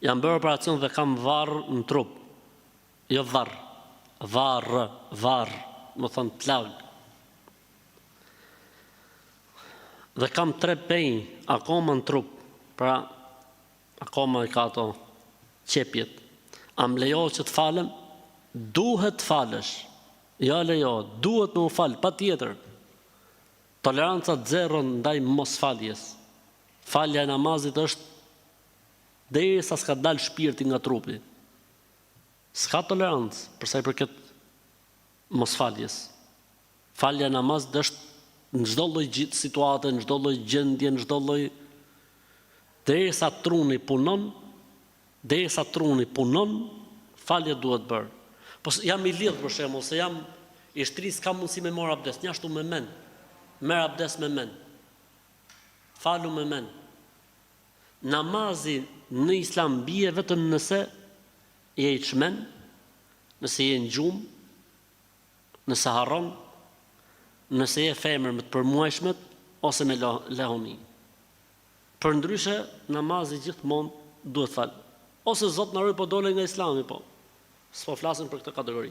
Jam bërë operacion dhe kam varr në trup. Jo varr. Varr, më thonë plag. Dhe kam 3 penj akoma në trup. Pra, akoma i ka ato qepjet. A më lejo që të falem? Duhet të falesh. Ja lejo, duhet me u falë, pa tjetër. Toleranca zero ndaj mos faljes. Falja e namazit është derisa s'ka dalë shpirti nga trupi. S'ka tolerancë përsa i përket mos faljes. Falja e namazit është në çdo lloj situate, në çdo lloj gjendje, në çdo lloj derisa truni punon, falja duhet bërë. Po jam i lidh për shembull, se jam i shtrisë, s'kam mundësi me marr abdes, njashtu me mend. Merr abdes me mend. Falu me mend. Namazi në Islam bie vetëm nëse je i çmend, nëse je në gjumë, nëse harron, nëse je femër me të përmuajshmet ose me lehoni. Përndryshe, namazi gjithmonë duhet fal. Ose Zot na ruaj po dole nga Islami, po. S'po flasim për këtë kategori.